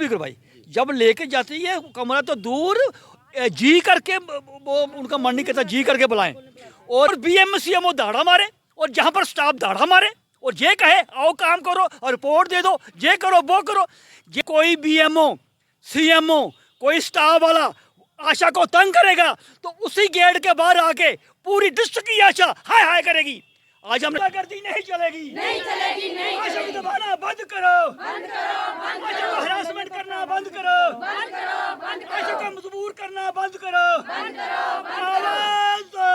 पूरी करवाई। जब लेके जाती है कमरा तो दूर जी करके वो उनका मन नहीं करता जी करके बुलाएं, और BMCMO दाड़ा मारे और जहाँ पर स्टाफ दाड़ा मारे और ये कहे आओ काम करो और रिपोर्ट दे दो, ये करो वो करो। ये कोई BMO CMO कोई स्टाफ वाला आशा को तंग करेगा तो उसी गेट के बाहर आके पूरी डिस्ट्रिक्ट की आशा हाय हाय करेगी। आज हमने करती नहीं चलेगी, नहीं चलेगी, नहीं आशा को दबाना बंद करो, बंद करो, आशा को हरासमेंट करना बंद करो, बंद करो, बंद करो, आशा को मजबूर करना बंद करो, बंद करो, आवाज दो।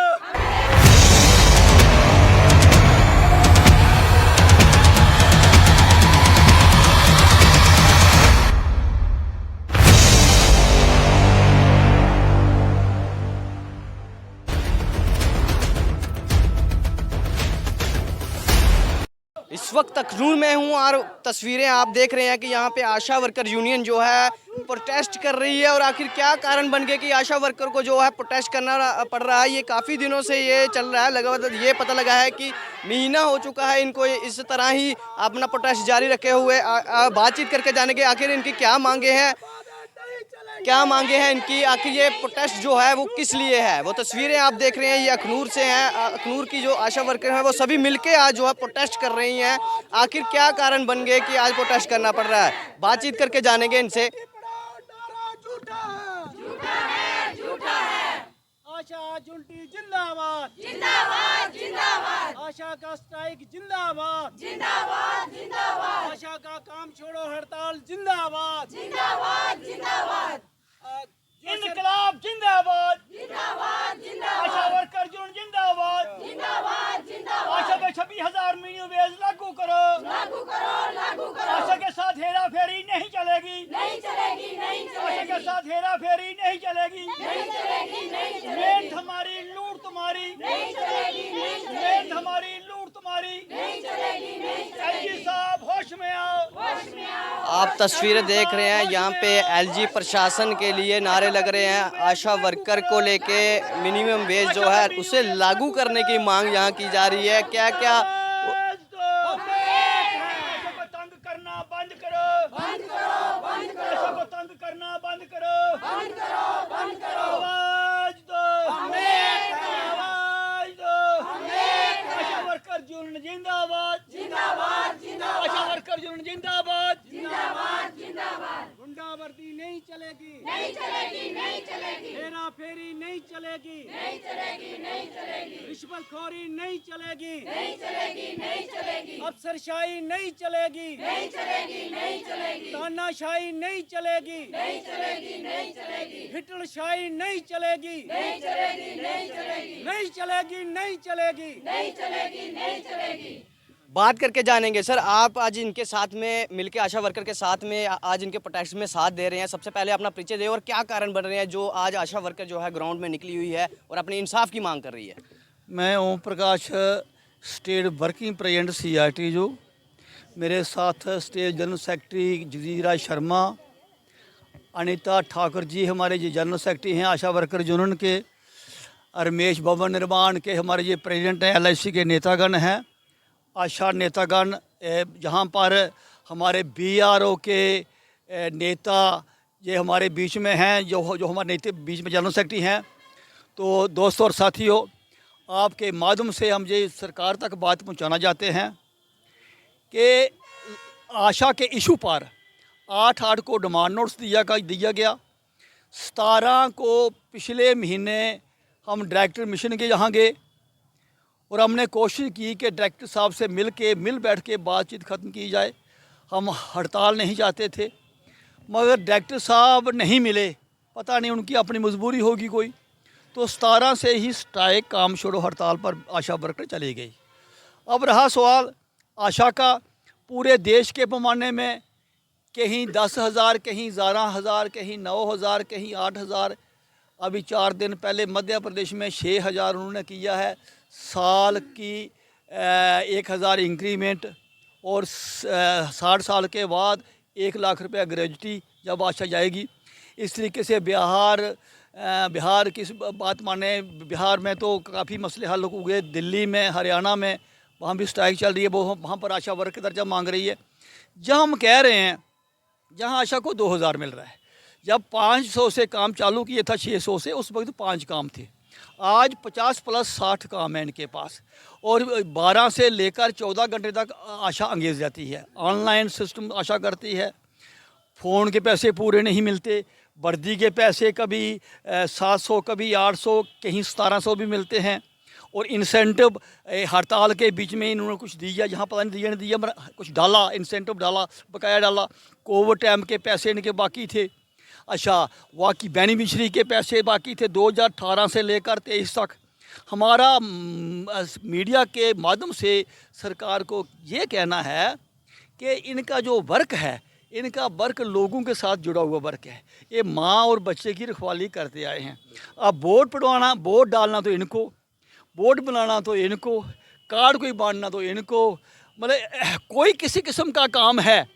इस वक्त अखनूर में हूँ और तस्वीरें आप देख रहे हैं कि यहाँ पे आशा वर्कर यूनियन जो है प्रोटेस्ट कर रही है। और आखिर क्या कारण बन गया कि आशा वर्कर को जो है प्रोटेस्ट करना पड़ रहा है। ये काफ़ी दिनों से ये चल रहा है, लगातार ये पता लगा है कि महीना हो चुका है इनको इस तरह ही अपना प्रोटेस्ट जारी रखे हुए। बातचीत करके जाने के आखिर इनकी क्या मांगे हैं, क्या मांगे हैं इनकी, आखिर ये प्रोटेस्ट जो है वो किस लिए है। वो तस्वीरें आप देख रहे हैं ये अखनूर से हैं। अखनूर की जो आशा वर्कर हैं वो सभी मिलके आज जो है प्रोटेस्ट कर रही हैं। आखिर क्या कारण बन गए कि आज प्रोटेस्ट करना पड़ रहा है, बातचीत करके जानेंगे इनसे। आशा झुंटी जिंदाबाद, जिंदाबाद, जिंदाबाद, आशा का स्ट्राइक जिंदाबाद, जिंदाबाद, जिंदाबाद, आशा का काम छोड़ो हड़ताल जिंदाबाद, जिंदाबाद, जिंदाबाद, इनकलाब जिंदाबाद, जिंदाबाद, जिंदाबाद, आशा वर्कर यूनियन जिंदाबाद, जिंदाबाद, जिंदाबाद, आशा पे 26,000 मिनिमम वेज लागू करो, लागू करो, लागू करो, आशा के साथ हेरा फेरी नहीं चलेगी, नहीं चलेगी, नहीं आशा के चलेगी, साथ हेरा फेरी नहीं चलेगी, नहीं चलेगी, नहीं चलेगी, मेहनत हमारी लूट तुम्हारी, नहीं चलेगी, नहीं मेहनत चलेगी, हमारी लूट तुम्हारी। नहीं चलेगी, नहीं चलेगी, LG साहब होश में आओ, होश में आओ। आप तस्वीरें देख रहे हैं यहाँ पे LG प्रशासन के लिए नारे लग रहे हैं। आशा वर्कर को लेके मिनिमम वेज जो है उसे लागू करने की मांग यहाँ की जा रही है। क्या क्या आवाज दो। आशा को तंग करना बंद करो, बंद करो, बंद करो, आशा को तंग करना बंद करो, बंद करो, बंद करो, आवाज दो, आवाज दो। आशा वर्कर यूनियन जिंदाबाद, जिंदाबाद, जिंदाबाद, आशा वर्कर यूनियन जिंदाबाद। जिंदाबाद, जिंदाबाद, गुंडावर्दी नहीं चलेगी, नहीं चलेगी, नहीं चलेगी, हेरा फेरी नहीं चलेगी, नहीं चलेगी, नहीं चलेगी, रिश्वतखोरी नहीं चलेगी, नहीं चलेगी, नहीं चलेगी, अफसरशाही नहीं चलेगी, नहीं चलेगी, नहीं चलेगी, तानाशाही नहीं चलेगी, नहीं चलेगी, नहीं चलेगी, हिटलरशाही नहीं चलेगी, नहीं चलेगी, नहीं चलेगी, नहीं चलेगी, नहीं चलेगी। नहीं चलेगी, नहीं चलेगी। बात करके जानेंगे। सर आप आज इनके साथ में मिलके आशा वर्कर के साथ में आज इनके प्रोटेस्ट में साथ दे रहे हैं। सबसे पहले अपना परिचय दें और क्या कारण बन रहे हैं जो आज आशा वर्कर जो है ग्राउंड में निकली हुई है और अपने इंसाफ की मांग कर रही है। मैं Om Prakash, state working president CRT जो, मेरे साथ स्टेट जनरल सेक्रेटरी जजीरा शर्मा, अनीता ठाकुर जी हमारे ये जनरल सेक्रेटरी हैं आशा वर्कर यूनियन के, रमेश भवन निर्माण के हमारे ये प्रेसिडेंट हैं, LIC के नेतागण हैं, आशा नेतागण, जहाँ पर हमारे BRO के नेता ये हमारे बीच में हैं, जो हमारे नेता बीच में जनरल सेक्रेटरी हैं। तो दोस्तों और साथियों, आपके माध्यम से हम ये सरकार तक बात पहुंचाना चाहते हैं कि आशा के इशू पर 8/8 को डिमांड नोटिस दिया गया। 17 को पिछले महीने हम डायरेक्टर मिशन के यहाँ गए और हमने कोशिश की कि डायरेक्टर साहब से मिल बैठ के बातचीत ख़त्म की जाए। हम हड़ताल नहीं चाहते थे, मगर डायरेक्टर साहब नहीं मिले, पता नहीं उनकी अपनी मजबूरी होगी कोई। तो 17 से ही स्ट्राइक काम छोड़ो हड़ताल पर आशा वर्कर चली गई। अब रहा सवाल आशा का, पूरे देश के पैमाने में कहीं 10,000, कहीं 11,000, कहीं 9,000, कहीं 8,000। अभी 4 दिन पहले मध्य प्रदेश में 6,000 उन्होंने किया है। साल की 1,000 इंक्रीमेंट और 60 साल के बाद 1 लाख रुपया ग्रेजुटी जब आशा जाएगी। इस तरीके से बिहार की बात माने, बिहार में तो काफ़ी मसले हल हुए, दिल्ली में, हरियाणा में वहाँ भी स्ट्राइक चल रही है, वो वहाँ पर आशा वर्क दर्जा मांग रही है। जहाँ हम कह रहे हैं जहाँ आशा को 2000 मिल रहा है। जब 500 से काम चालू किया था, 600 से, उस वक्त 5 काम थे। आज 50 प्लस 60 काम है इनके पास, और 12 से लेकर 14 घंटे तक आशा अंगेज जाती है। ऑनलाइन सिस्टम आशा करती है। फ़ोन के पैसे पूरे नहीं मिलते, वर्दी के पैसे कभी 700, कभी 800, कहीं 1700 भी मिलते हैं। और इंसेंटिव हड़ताल के बीच में इन्होंने कुछ दिया, जहाँ पता नहीं दिया नहीं दिया, मगर कुछ डाला, इंसेंटिव डाला, बकाया डाला। कोविड टाइम के पैसे इनके बाकी थे। अच्छा, वाकई बेनिफिशरी के पैसे बाकी थे 2018 से लेकर 23 तक। हमारा मीडिया के माध्यम से सरकार को ये कहना है कि इनका जो वर्क है, इनका वर्क लोगों के साथ जुड़ा हुआ वर्क है। ये माँ और बच्चे की रखवाली करते आए हैं। अब वोट पड़वाना, वोट डालना तो इनको, वोट बनाना तो इनको, कार्ड कोई बांटना तो इनको, मतलब कोई किसी किस्म का काम है।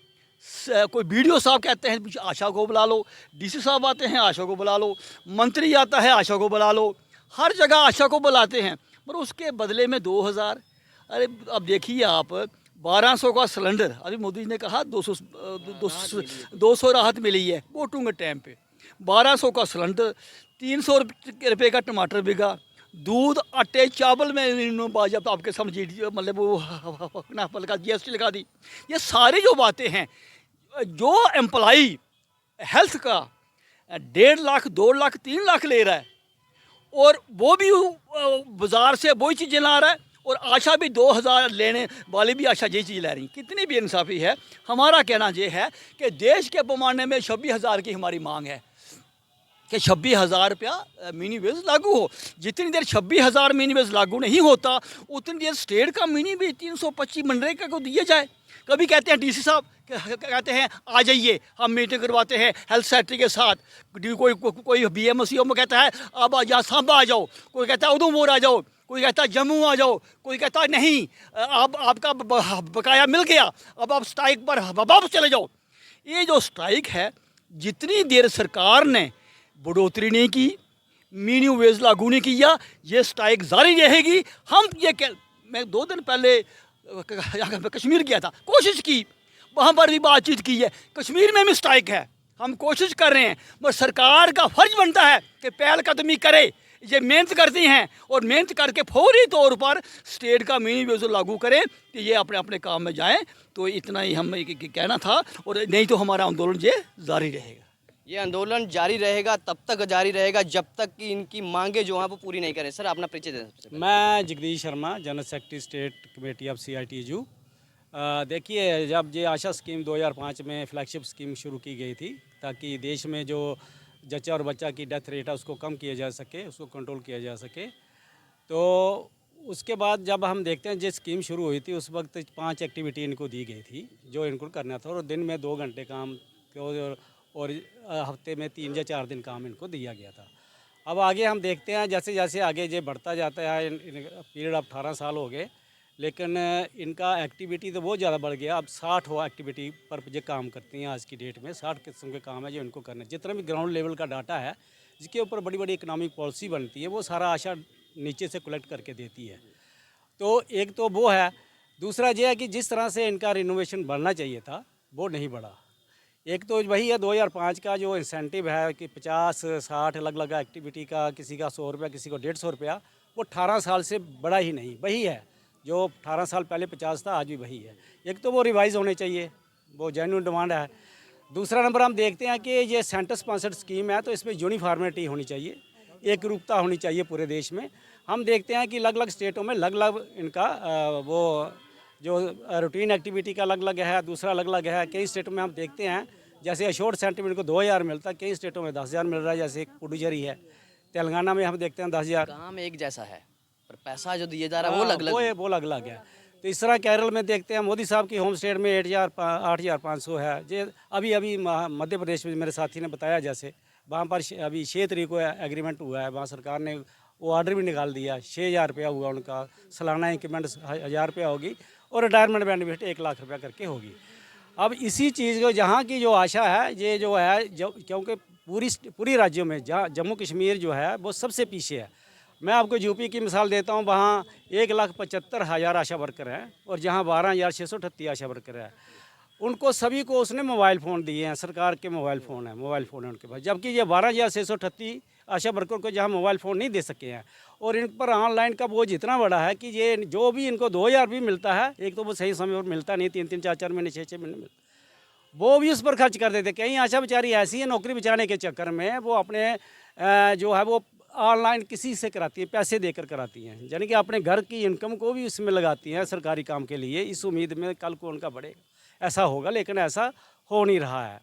कोई वीडियो साहब कहते हैं आशा को बुला लो, डीसी साहब आते हैं आशा को बुला लो, मंत्री आता है आशा को बुला लो, हर जगह आशा को बुलाते हैं, पर उसके बदले में 2000। अरे अब देखिए आप, 1200 का सिलेंडर, अभी मोदी जी ने कहा 200 राहत मिली है वोटों के टाइम पे। 1200 का सिलेंडर, 300 रुपये का टमाटर बिका, दूध, आटे, चावल में इन्होंने बाजब आपके समझ मतलब वो नापल का GST लगा दी। ये सारी जो बातें हैं, जो एम्प्लाई हेल्थ का 1.5 लाख, 2 लाख, 3 लाख ले रहा है, और वो भी बाज़ार से वही चीज़ें ला रहा है, और आशा भी 2000 लेने वाली भी आशा यही चीज़ ला रही। कितनी भी इंसाफ़ी है। हमारा कहना ये है कि देश के पैमाने में 26,000 की हमारी मांग है कि 26,000 रुपया मिनी वेज लागू हो। जितनी देर 26,000 मिनी वेज लागू नहीं होता, उतनी देर स्टेट का मिनी वेज 325 मनरेगा को दिया जाए। कभी कहते हैं डीसी साहब कहते हैं आ जाइए, हम मीटिंग करवाते हैं हेल्थ सेक्रेटरी के साथ। कोई BMCO में कहता है अब या सांबा आ जाओ, कोई कहता है उधमपुर आ जाओ, कोई कहता है जम्मू आ जाओ, कोई कहता है नहीं आपका बकाया मिल गया, अब आप स्ट्राइक पर वापस चले जाओ। ये जो स्ट्राइक है, जितनी देर सरकार ने बढ़ोतरी नहीं की, मिनिमम वेज लागू नहीं किया, ये स्ट्राइक जारी रहेगी। हम मैं 2 दिन पहले कश्मीर गया था, कोशिश की, वहाँ पर भी बातचीत की है। कश्मीर में भी स्ट्राइक है, हम कोशिश कर रहे हैं, मगर सरकार का फर्ज बनता है कि पहलकदमी करे। ये मेहनत करती हैं, और मेहनत करके फौरी तौर पर स्टेट का मिनिमम वेज लागू करें कि ये अपने अपने काम में जाएं। तो इतना ही हम कहना था, और नहीं तो हमारा आंदोलन ये जारी रहेगा। ये आंदोलन जारी रहेगा, तब तक जारी रहेगा जब तक कि इनकी मांगे जो हैं वो पूरी नहीं करें। सर, अपना परिचय दें। मैं Jagdish Sharma, general secretary state committee of CITU। देखिए, जब ये आशा स्कीम 2005 में फ्लैगशिप स्कीम शुरू की गई थी, ताकि देश में जो जच्चा और बच्चा की डेथ रेट है उसको कम किया जा सके, उसको कंट्रोल किया जा सके, तो उसके बाद जब हम देखते हैं, जो स्कीम शुरू हुई थी उस वक्त 5 एक्टिविटी इनको दी गई थी जो इनको करना था, और दिन में 2 घंटे काम और हफ्ते में 3 या 4 दिन काम इनको दिया गया था। अब आगे हम देखते हैं, जैसे जैसे आगे ये बढ़ता जाता है, पीरियड अब 18 साल हो गए, लेकिन इनका एक्टिविटी तो बहुत ज़्यादा बढ़ गया। अब 60 हो एक्टिविटी पर जो काम करती हैं आज की डेट में, 60 किस्म के काम है जो इनको करना है। जितना भी ग्राउंड लेवल का डाटा है, जिसके ऊपर बड़ी बड़ी इकनॉमिक पॉलिसी बनती है, वो सारा आशा नीचे से कलेक्ट करके देती है। तो एक तो वो है। दूसरा ये है कि जिस तरह से इनका रिनोवेशन बढ़ना चाहिए था, वो नहीं बढ़ा। एक तो वही है 2005 का जो इंसेंटिव है कि 50-60 अलग अलग एक्टिविटी का, किसी का 100 रुपया, किसी को 150 रुपया, वो 18 साल से बड़ा ही नहीं, वही है जो 18 साल पहले 50 था, आज भी वही है। एक तो वो रिवाइज़ होने चाहिए, वो जेन्युइन डिमांड है। दूसरा नंबर हम देखते हैं कि ये सेंटर स्पॉन्सर्ड स्कीम है, तो इसमें यूनिफॉर्मिटी होनी चाहिए, एक रूपता होनी चाहिए पूरे देश में। हम देखते हैं कि अलग अलग स्टेटों में अलग अलग इनका वो जो रूटीन एक्टिविटी का अलग अलग है, दूसरा अलग अलग है। कई स्टेटों में हम देखते हैं, जैसे अशोर्ड सेंटर को 2000 मिलता है, कई स्टेटों में 10,000 मिल रहा है, जैसे पुडुचेरी है। तेलंगाना में हम देखते हैं 10,000। काम एक जैसा है, पर पैसा जो दिया जा रहा है वो अलग अलग, वो अलग अलग है। तो इस तरह केरल में देखते हैं, मोदी साहब की होम स्टेट में 8,500 है। जे अभी मध्य प्रदेश में मेरे साथी ने बताया, जैसे वहाँ पर अभी 6 तारीख को एग्रीमेंट हुआ है, वहाँ सरकार ने वो ऑर्डर भी निकाल दिया। 6,000 रुपया हुआ उनका, सालाना इंक्रीमेंट 1,000 रुपया होगी, और रिटायरमेंट बेनिफिट 1 लाख रुपया करके होगी। अब इसी चीज़ को जहाँ की जो आशा है, ये जो है क्योंकि पूरी राज्यों में जहाँ जम्मू कश्मीर जो है वो सबसे पीछे है। मैं आपको यूपी की मिसाल देता हूँ, वहाँ 1,75,000 आशा वर्कर हैं, और जहाँ 12,638 आशा वर्कर है। उनको सभी को उसने मोबाइल फ़ोन दिए हैं, सरकार के मोबाइल फ़ोन है उनके पास, जबकि ये 12,638 आशा वर्कर को जहाँ मोबाइल फ़ोन नहीं दे सके हैं। और इन पर ऑनलाइन का बोझ इतना बड़ा है कि ये जो भी इनको 2,000 भी मिलता है, एक तो वो सही समय पर मिलता नहीं, 3-3 4-4 महीने 6-6 महीने मिलता, वो भी उस पर खर्च कर देते। कहीं आशा बेचारी ऐसी है, नौकरी बचाने के चक्कर में वो अपने जो है वो ऑनलाइन किसी से कराती है, पैसे देकर कराती हैं, यानी कि अपने घर की इनकम को भी इसमें लगाती हैं सरकारी काम के लिए, इस उम्मीद में कल को उनका बढ़ेगा, ऐसा होगा, लेकिन ऐसा हो नहीं रहा है।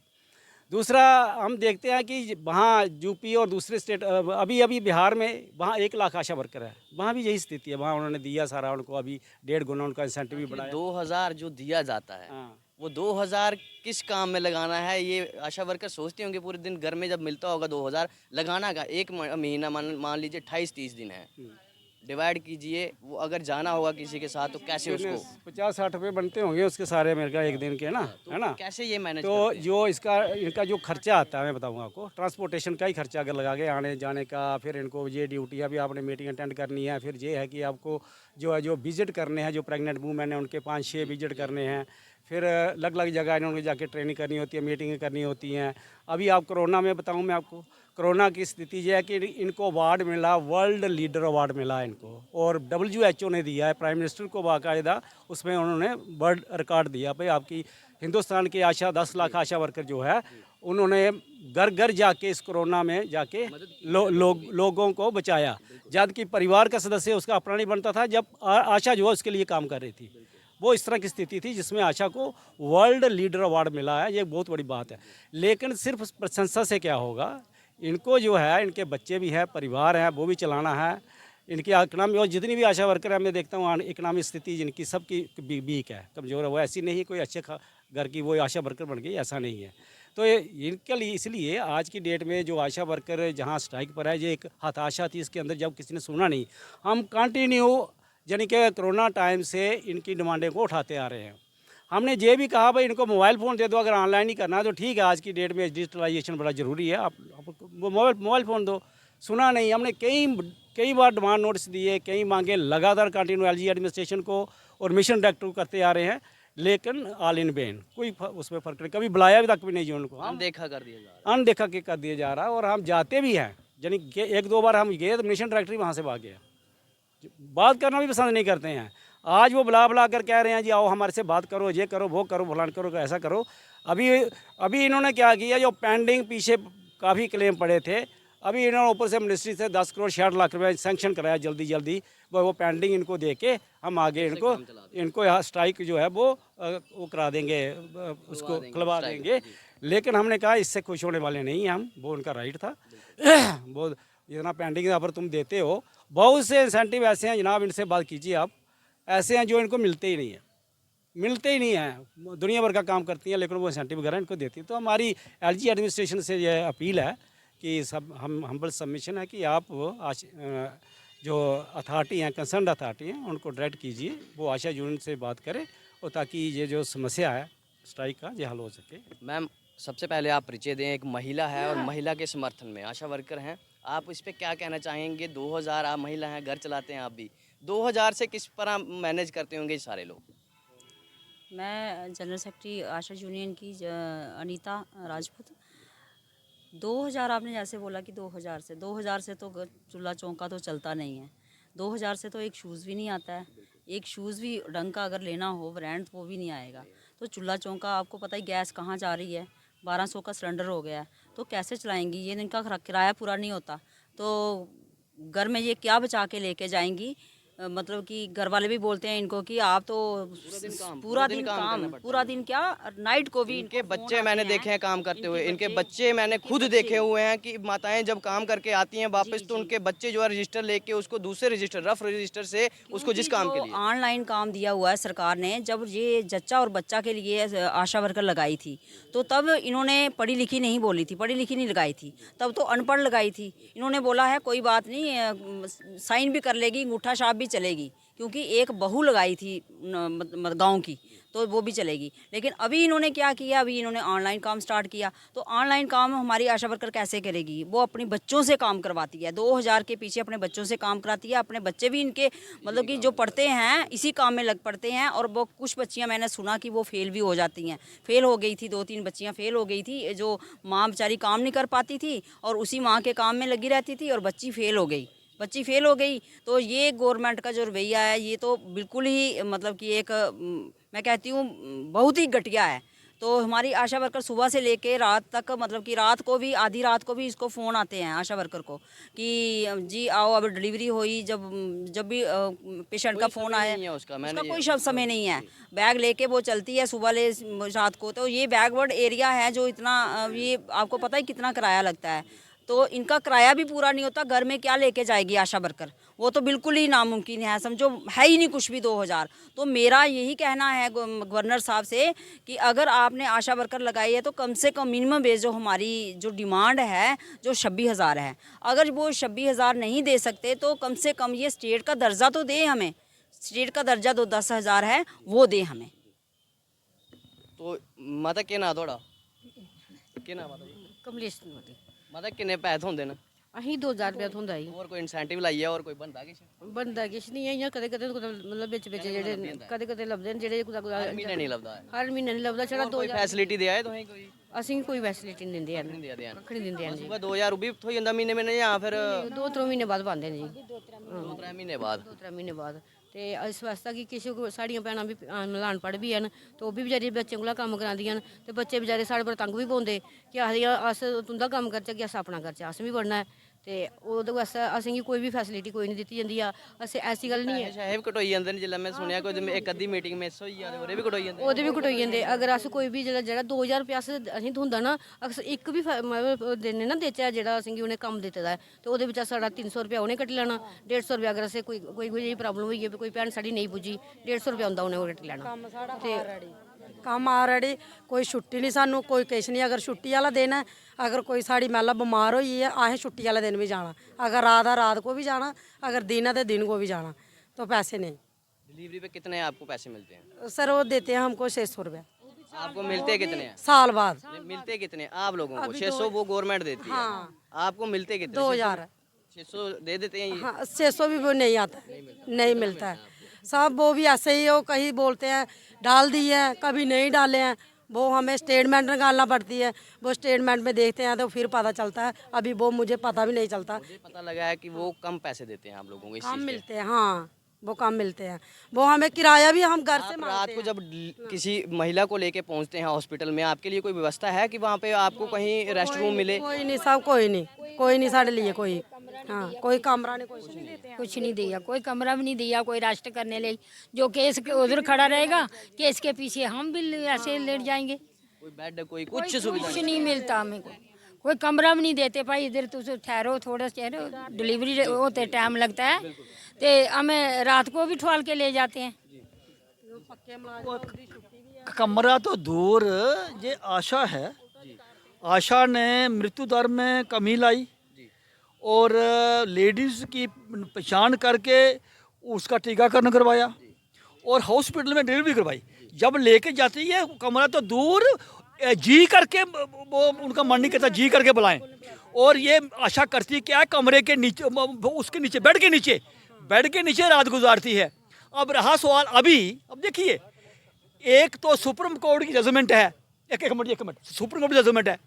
दूसरा हम देखते हैं कि वहाँ यूपी और दूसरे स्टेट, अभी बिहार में वहाँ 1 लाख आशा वर्कर है, वहाँ भी यही स्थिति है। वहाँ उन्होंने दिया सारा, उनको अभी 1.5 गुना उनका इंसेंटिव भी बढ़ाया। 2000 जो दिया जाता है, हाँ, वो 2000 किस काम में लगाना है, ये आशा वर्कर सोचते होंगे। पूरे दिन घर में जब मिलता होगा 2000 लगाना का, एक महीना मान लीजिए 28-30 दिन है, डिवाइड कीजिए, वो अगर जाना होगा किसी के साथ तो कैसे उसको 50-60 रुपये बनते होंगे उसके सारे मेरे का एक दिन के ना, है ना। कैसे ये मैनेज तो जो इनका जो खर्चा आता है, मैं बताऊंगा आपको, ट्रांसपोर्टेशन का ही खर्चा अगर लगा के आने जाने का, फिर इनको ये ड्यूटी, अभी आपने मीटिंग अटेंड करनी है, फिर ये है कि आपको जो है जो विजिट करने हैं, जो प्रेग्नेंट वूमेन है उनके 5-6 विजिट करने हैं, फिर अलग अलग जगह इन्होंने जाके ट्रेनिंग करनी होती है, मीटिंगें करनी होती हैं। अभी आप कोरोना में बताऊं मैं आपको, कोरोना की स्थिति ये है कि इनको अवार्ड मिला, वर्ल्ड लीडर अवार्ड मिला इनको, और WHO ने दिया है, प्राइम मिनिस्टर को बाकायदा उसमें उन्होंने वर्ल्ड रिकॉर्ड दिया। भाई आपकी हिंदुस्तान की आशा 10 लाख आशा वर्कर जो है, उन्होंने घर घर जाके इस कोरोना में जाके लोगों को बचाया, जबकि परिवार का सदस्य उसका अपना नहीं बनता था, जब आशा जो है उसके लिए काम कर रही थी। वो इस तरह की स्थिति थी जिसमें आशा को वर्ल्ड लीडर अवार्ड मिला है, ये बहुत बड़ी बात है। लेकिन सिर्फ प्रशंसा से क्या होगा, इनको जो है, इनके बच्चे भी हैं, परिवार है, वो भी चलाना है, इनकी इकनॉमी, और जितनी भी आशा वर्कर है मैं देखता हूँ इकनॉमी स्थिति जिनकी सबकी वीक है, कमज़ोर है, वो ऐसी नहीं कोई अच्छे घर की वो आशा वर्कर बन गई, ऐसा नहीं है। तो इनके लिए इसलिए आज की डेट में जो आशा वर्कर जहाँ स्ट्राइक पर है, ये एक हताशा थी इसके अंदर, जब किसी ने सुना नहीं। हम कंटिन्यू यानी कि कोरोना टाइम से इनकी डिमांडें को उठाते आ रहे हैं। हमने ये भी कहा भाई इनको मोबाइल फ़ोन दे दो, अगर ऑनलाइन ही करना है तो ठीक है, आज की डेट में डिजिटलाइजेशन बड़ा ज़रूरी है, आप मोबाइल फ़ोन दो। सुना नहीं, हमने कई बार डिमांड नोटिस दिए, कई मांगे लगातार कंटिन्यू LG एडमिनिस्ट्रेशन को और मिशन डायरेक्टर को करते आ रहे हैं, लेकिन ऑल इन वेन, कोई उसमें फ़र्क नहीं, कभी बुलाया भी तक भी नहीं जी उनको, अनदेखा कर दिया जा रहा है। अनदेखा कर दिया जा रहा है। और हम जाते भी हैं, यानी 1-2 बार हम गए तो मिशन डायरेक्टर वहाँ से भाग गया, बात करना भी पसंद नहीं करते हैं। आज वो बुला कर कह रहे हैं जी आओ हमारे से बात करो, ये करो, वो करो, फलान करो, ऐसा करो। अभी इन्होंने क्या किया, जो पेंडिंग पीछे काफ़ी क्लेम पड़े थे, अभी इन्होंने ऊपर से मिनिस्ट्री से 10 करोड़ 60 लाख रुपए सैंक्शन कराया जल्दी वो पेंडिंग इनको दे के हम आगे इनको यहाँ स्ट्राइक जो है वो करा देंगे, उसको खुलवा देंगे। लेकिन हमने कहा इससे खुश होने वाले नहीं हैं हम, वो उनका राइट था। वो जितना पेंडिंग अगर तुम देते हो, बहुत से इंसेंटिव ऐसे हैं जनाब, इनसे बात कीजिए आप, ऐसे हैं जो इनको मिलते ही नहीं हैं। दुनिया भर का काम करती हैं लेकिन वो इंसेंटिव वगैरह इनको देती है। तो हमारी LG एडमिनिस्ट्रेशन से ये अपील है कि सब हम हम्बल सबमिशन है कि आप जो अथॉरिटी हैं, कंसर्न अथॉरिटी हैं, उनको डायरेक्ट कीजिए, वो आशा यूनियन से बात करें, और ताकि ये जो समस्या है स्ट्राइक का ये हल हो सके। मैम, सबसे पहले आप परिचय दें, एक महिला है और महिला के समर्थन में आशा वर्कर हैं, आप इस पर क्या कहना चाहेंगे? 2000 आप महिला हैं, घर चलाते हैं आप भी, 2000 से किस पर आप मैनेज करते होंगे सारे लोग? मैं जनरल सेक्रेटरी आशा यूनियन की अनीता राजपूत। 2000 आपने जैसे बोला कि 2000 से तो चूल्हा चौंका तो चलता नहीं है। 2000 से तो एक शूज़ भी नहीं आता है, एक शूज़ भी ढंग का अगर लेना हो ब्रांड तो वो भी नहीं आएगा। तो चूल्हा चौंका आपको पता ही, गैस कहाँ जा रही है, 1200 का सिलेंडर हो गया है, तो कैसे चलाएंगी? ये इनका किराया पूरा नहीं होता, तो घर में ये क्या बचा के लेके जाएंगी? मतलब कि घर वाले भी बोलते हैं इनको कि आप तो पूरा दिन क्या, नाइट को भी। इनके बच्चे मैंने देखे हैं काम करते हुए, इनके बच्चे मैंने खुद देखे हुए हैं कि माताएं जब काम करके आती हैं वापस तो उनके बच्चे जो है रजिस्टर लेके उसको दूसरे रजिस्टर, रफ रजिस्टर से उसको जिस काम के लिए ऑनलाइन काम दिया हुआ है सरकार ने, जब ये जच्चा और बच्चा के लिए आशा वर्कर लगाई थी तो तब इन्होंने पढ़ी लिखी नहीं बोली थी, पढ़ी लिखी नहीं लगाई थी, तब तो अनपढ़ लगाई थी। इन्होंने बोला है कोई बात नहीं, साइन भी कर लेगी, अंगूठा छाप भी चलेगी, क्योंकि एक बहू लगाई थी गांव की, तो वो भी चलेगी। लेकिन अभी इन्होंने क्या किया, अभी इन्होंने ऑनलाइन काम स्टार्ट किया। तो ऑनलाइन काम हमारी आशा वर्कर कैसे करेगी? वो अपने बच्चों से काम करवाती है, 2000 के पीछे अपने बच्चों से काम कराती है। अपने बच्चे भी इनके मतलब कि जो पढ़ते हैं इसी काम में लग पड़ते हैं। और वो कुछ बच्चियां मैंने सुना कि वो फेल भी हो जाती हैं। फेल हो गई थी, 2-3 बच्चियाँ फेल हो गई थी, जो माँ बेचारी काम नहीं कर पाती थी और उसी माँ के काम में लगी रहती थी, और बच्ची फेल हो गई। तो ये गवर्नमेंट का जो रवैया है, ये तो बिल्कुल ही मतलब कि एक मैं कहती हूँ बहुत ही घटिया है। तो हमारी आशा वर्कर सुबह से लेके रात तक, मतलब कि रात को भी, आधी रात को भी इसको फ़ोन आते हैं आशा वर्कर को कि जी आओ, अब डिलीवरी हुई। जब भी पेशेंट का फ़ोन आया, उसका कोई समय नहीं है। बैग लेके वो चलती है सुबह ले रात को। तो ये बैकवर्ड एरिया है, जो इतना ये आपको पता है कितना किराया लगता है। तो इनका किराया भी पूरा नहीं होता, घर में क्या लेके जाएगी आशा वर्कर? वो तो बिल्कुल ही नामुमकिन है, समझो है ही नहीं कुछ भी 2000। तो मेरा यही कहना है गवर्नर साहब से कि अगर आपने आशा वर्कर लगाई है तो कम से कम मिनिमम वेज जो हमारी जो डिमांड है, जो 26,000 है, अगर वो 26,000 नहीं दे सकते तो कम से कम ये स्टेट का दर्जा तो दे हमें। स्टेट का दर्जा तो 10,000 है, वो दे हमें। तो माता के ना थोड़ा के ना माता जी कमलेश मोदी माता किन्ने पैसे होंदे न? अहीं 2000 रुपया थोंदा ही और कोई इंसेंटिव लाइए और कोई बनदा किश? बनदा किश नहीं है। इ'यां कदें कदें मतलब बिच जेह्ड़े कदें कदें लभदे न, जेह्ड़े कुदै हर महीने नहीं लभदा है। हर म्हीने नहीं लभदा। छड़ा कोई 2000 फैसिलिटी देआ है तुसें कोई? असें कोई फैसिलिटी नहीं दिंदे हैन, दिंदे हैन। कक्ख नहीं दिंदे हैन जी। सुबह 2000 भी थोई जंदा महीने में या फिर 2-3 महीने बाद पांदे न जी, 2-3 महीने बाद? 2-3 महीने बाद। ते इस वास्ते कि किश साढ़ियां भैनां भी अनपढ़ भी हैन, तो ओह् बी बेचारी बच्चें कोला कम्म करांदियां न। ते बच्चे बेचारे साढ़े पर तंग बी पौंदे कि आखदियां अस तुं'दा कम्म करचै कि अस अपना करचै, अस बी पढ़ना है। ते ओह्दे वास्ते असेंगी कोई भी फैसिलिटी कोई नहीं दित्ती जंदी। असें ऐसी गल्ल नहीं है, शैहे भी कटोई जंदे न। जिल्लै मैं सुनेआ कोई इक अद्धी मीटिंग मिस होई जा ते ओह्दे भी कटोई जंदे। ओह्दे बी कटोई जंदे। अगर अस कोई भी जेह्ड़ा 2000 रुपया असें थ्होंदा ना, अस इक बी मतलब दिन्ने ना देचै जेह्ड़ा असेंगी उ'नें कम्म दित्ते दा है, ते ओह्दे बिच्चा साढ़ा 300 रुपया उ'नें कट्टी लैना। 150 रुपया अगर असें कोई जेही प्रॉब्लम होई गेई, कोई भैन साढ़ी नहीं पुज्जी, 150 रुपया उं'दा उ'नें कट्टी लैना। कम्म ऑलरेडी कोई छुट्टी नहीं, सानू कोई किश नहीं। अगर छुट्टी आह्ला दिन है, अगर कोई साड़ी मतलब बीमार होई है, असें छुट्टी आह्ले दिन भी जाना। अगर रात है रात को भी जाना, अगर दिन है तो दिन को भी जाना। तो पैसे नहीं। डिलीवरी पे कितने आपको पैसे मिलते हैं? सर वो देते हैं हमको 600 रुपया। आपको मिलते कितने हैं? साल बाद मिलते कितने आप लोगों को? 600 वो गवर्नमेंट देती है। आपको मिलते कितने? 2000। 600 दे देते हैं ये? हाँ 600 भी वो नहीं आता, नहीं मिलता है। सब वो भी ऐसे ही, वो कहीं बोलते हैं डाल दी है, कभी नहीं डाले हैं। वो हमें स्टेटमेंट निकालना पड़ती है, वो स्टेटमेंट में देखते हैं तो फिर पता चलता है। अभी वो मुझे पता भी नहीं चलता। मुझे पता लगा है कि वो कम पैसे देते हैं आप लोगों को इस कम चीज़ के। मिलते हैं, हाँ वो कम मिलते हैं। वो हमें किराया भी हम घर से आप रात को जब किसी महिला को लेके पहुंचते हैं हॉस्पिटल में, आपके लिए कोई व्यवस्था है कि वहाँ पे आपको कहीं रेस्ट रूम मिले? कोई नहीं, सब कोई नहीं साढ़े लिए कोई। हाँ कोई कमरा नहीं, कुछ नहीं दिया, कोई कमरा भी नहीं दिया, कोई रेस्ट करने ले। जो केस उधर खड़ा रहेगा, केस के पीछे हम भी ऐसे लेट जाएंगे। कोई बेड कोई कुछ सुविधा कुछ नहीं मिलता हमें, कोई कमरा भी नहीं देते। भाई इधर तुम ठहरो, थोड़ा ठहरो, डिलीवरी होते टाइम लगता है, तो हमें रात को भी ठवाल के ले जाते हैं। कमरा तो दूर, ये आशा है। आशा ने मृत्यु दर में कमी लाई और लेडीज़ की पहचान करके उसका टीकाकरण करवाया और हॉस्पिटल में डिलीवरी करवाई। जब लेके जाती है कमरा तो दूर, जी करके वो उनका मन नहीं करता, जी करके बुलाएं। और ये आशा करती है क्या, कमरे के नीचे, उसके नीचे, बेड के नीचे रात गुजारती है। अब रहा सवाल अब देखिए, एक तो सुप्रीम कोर्ट की जजमेंट है, एक मिनट सुप्रीम कोर्ट की जजमेंट है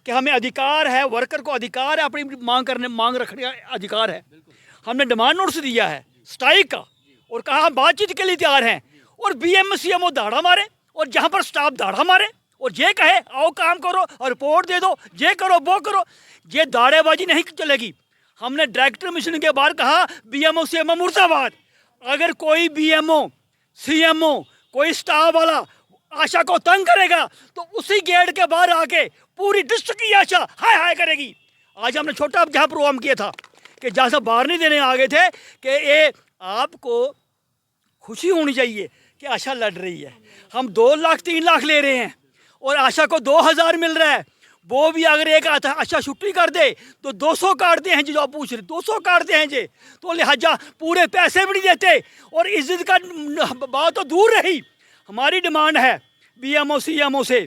कि हमें अधिकार है, वर्कर को अधिकार है, अपनी मांग रखने का अधिकार है। हमने डिमांड नोटिस दिया है स्ट्राइक का और कहा हम बातचीत के लिए तैयार हैं। और BMCMO दाढ़ा मारे और जहाँ पर स्टाफ दाढ़ा मारे और ये कहे आओ काम करो और रिपोर्ट दे दो, ये करो वो करो, ये दाढ़ेबाजी नहीं चलेगी। हमने डायरेक्टर मिशन के बाहर कहा BMO CMO मुर्दाबाद। अगर कोई BMO CMO कोई स्टाफ वाला आशा को तंग करेगा तो उसी गेट के बाहर आके पूरी डिस्ट्रिक्ट की आशा हाय हाय करेगी। आज हमने छोटा जहाँ प्रोग्राम किया था कि जहाँ से बाहर नहीं देने आ गए थे कि ये आपको खुशी होनी चाहिए कि आशा लड़ रही है। हम 2 लाख 3 लाख ले रहे हैं और आशा को 2000 मिल रहा है। वो भी अगर एक अच्छा छुट्टी कर दे तो 200 काटते हैं जी, जो आप पूछ रहे 200 काटते हैं जी, तो लिहाजा पूरे पैसे भी नहीं देते। और इज्जत का बात तो दूर रही, हमारी डिमांड है BMO CMO से,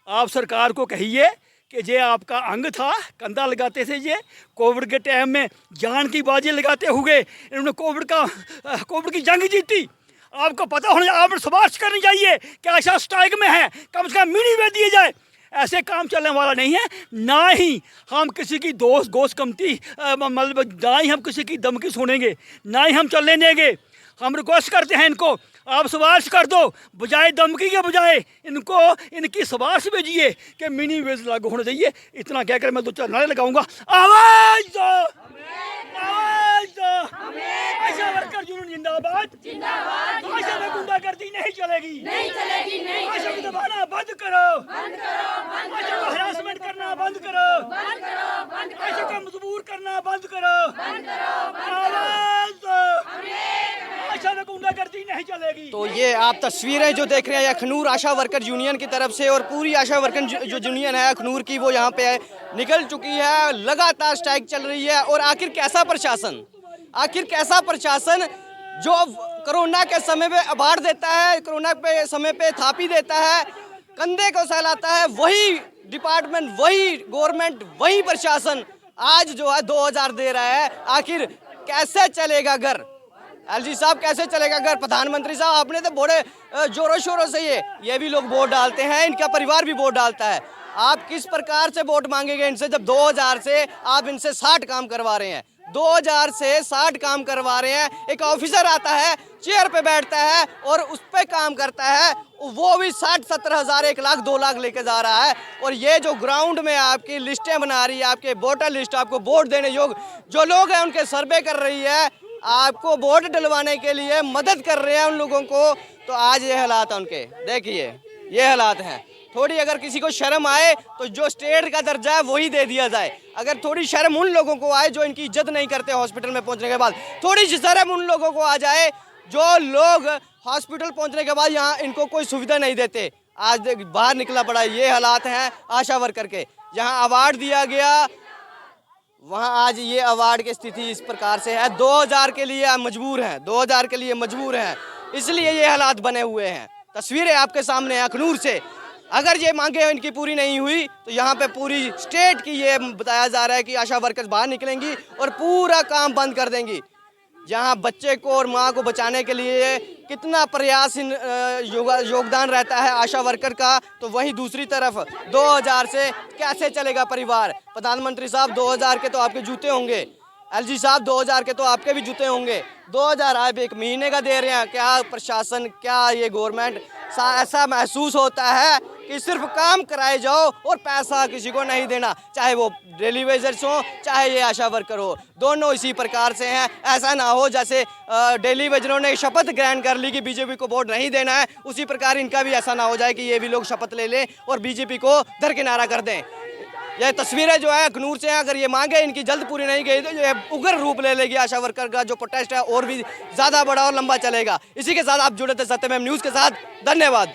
आप सरकार को कहिए कि ये आपका अंग था, कंधा लगाते थे ये कोविड के टाइम में, जान की बाजी लगाते हुए इन्होंने कोविड की जंग जीती। आपको पता होना, आप सिफारिश करनी चाहिए कि आशा स्ट्राइक में है, कम से कम मिनी वे दिए जाए। ऐसे काम चलने वाला नहीं है। ना ही हम किसी की गोश्त कमती मतलब ना ही हम किसी की धमकी सुनेंगे, ना ही हम चलने देंगे। हम रिक्वेस्ट करते हैं इनको, आप सिफारिश कर दो, बजाय धमकी के बजाय इनको इनकी सिफारिश भेजिए कि मिनी वेज लागू होना चाहिए। इतना कहकर मैं 2-4 नारे लगाऊंगा। आवाज दो, आवाज दो, आशा वर्कर यूनियन जिंदाबाद, जिंदाबाद। आशा में गुंडागर्दी नहीं चलेगी, नहीं चलेगी, नहीं। आशा को दबाना बंद करो, बंद करो, आशा को हरासमेंट करना बंद करो, बंद करो, बंद करो। आशा को मजबूर करना बंद करो, बंद करो। आवाज दो, आशा में गुंडागर्दी नहीं चलेगी। तो ये आप तस्वीरें जो देख रहे हैं अखनूर आशा वर्कर यूनियन की तरफ से, और पूरी आशा वर्कर जो यूनियन है अखनूर की वो यहाँ पे निकल चुकी है, लगातार स्ट्राइक चल रही है। और आखिर कैसा प्रशासन, आखिर कैसा प्रशासन जो कोरोना के समय पे अवार्ड देता है, कोरोना पे समय पे थापी देता है, कंधे को सहलाता है, वही डिपार्टमेंट, वही गवर्नमेंट, वही प्रशासन आज जो है 2000 दे रहा है। आखिर कैसे चलेगा घर? LG साहब कैसे चलेगा घर? प्रधानमंत्री साहब आपने तो बड़े जोरों शोरों से ये भी लोग वोट डालते हैं, इनका परिवार भी वोट डालता है। आप किस प्रकार से वोट मांगेंगे इनसे जब 2000 से आप इनसे 60 काम करवा रहे हैं? 2000 से 60 काम करवा रहे हैं। एक ऑफिसर आता है, चेयर पे बैठता है और उस पर काम करता है, वो भी 60-70 हज़ार, 1 लाख 2 लाख लेके जा रहा है। और ये जो ग्राउंड में आपकी लिस्टें बना रही है, आपके वोटर लिस्ट, आपको वोट देने योग्य जो लोग हैं उनके सर्वे कर रही है, आपको वोट डलवाने के लिए मदद कर रहे हैं उन लोगों को। तो आज ये हालात हैं उनके, देखिए ये हालात हैं। थोड़ी अगर किसी को शर्म आए तो जो स्टेट का दर्जा है वही दे दिया जाए। अगर थोड़ी शर्म उन लोगों को आए जो इनकी इज्जत नहीं करते हॉस्पिटल में पहुंचने के बाद, थोड़ी सी शर्म उन लोगों को आ जाए जो लोग हॉस्पिटल पहुंचने के बाद यहाँ इनको कोई सुविधा नहीं देते। आज बाहर निकला पड़ा, ये हालात हैं आशा वर्कर के। जहाँ अवार्ड दिया गया वहाँ आज ये अवार्ड की स्थिति इस प्रकार से है। 2000 के लिए आप मजबूर हैं, 2000 के लिए मजबूर हैं, इसलिए ये हालात बने हुए हैं। तस्वीरें आपके सामने हैं अखनूर से। अगर ये मांगे इनकी पूरी नहीं हुई तो यहाँ पे पूरी स्टेट की ये बताया जा रहा है कि आशा वर्कर्स बाहर निकलेंगी और पूरा काम बंद कर देंगी। जहाँ बच्चे को और माँ को बचाने के लिए कितना प्रयास योगदान रहता है आशा वर्कर का, तो वहीं दूसरी तरफ 2000 से कैसे चलेगा परिवार? प्रधानमंत्री साहब 2000 के तो आपके जूते होंगे, LG साहब 2000 के तो आपके भी जूते होंगे। 2000 आप 1 महीने का दे रहे हैं। क्या प्रशासन, क्या ये गवर्नमेंट, ऐसा महसूस होता है कि सिर्फ काम कराए जाओ और पैसा किसी को नहीं देना, चाहे वो डेली वेजर्स हो चाहे ये आशा वर्कर हो, दोनों इसी प्रकार से हैं। ऐसा ना हो जैसे डेली वेजरों ने शपथ ग्रहण कर ली कि बीजेपी को वोट नहीं देना है, उसी प्रकार इनका भी ऐसा ना हो जाए कि ये भी लोग शपथ ले लें और बीजेपी को दरकिनारा कर दें। यह तस्वीरें जो है अखनूर से हैं, अगर ये मांगे इनकी जल्द पूरी नहीं गई तो ये उग्र रूप ले लेगी। आशा वर्कर का जो प्रोटेस्ट है और भी ज़्यादा बड़ा और लंबा चलेगा। इसी के साथ आप जुड़े थे सत्यमेव न्यूज़ के साथ। धन्यवाद।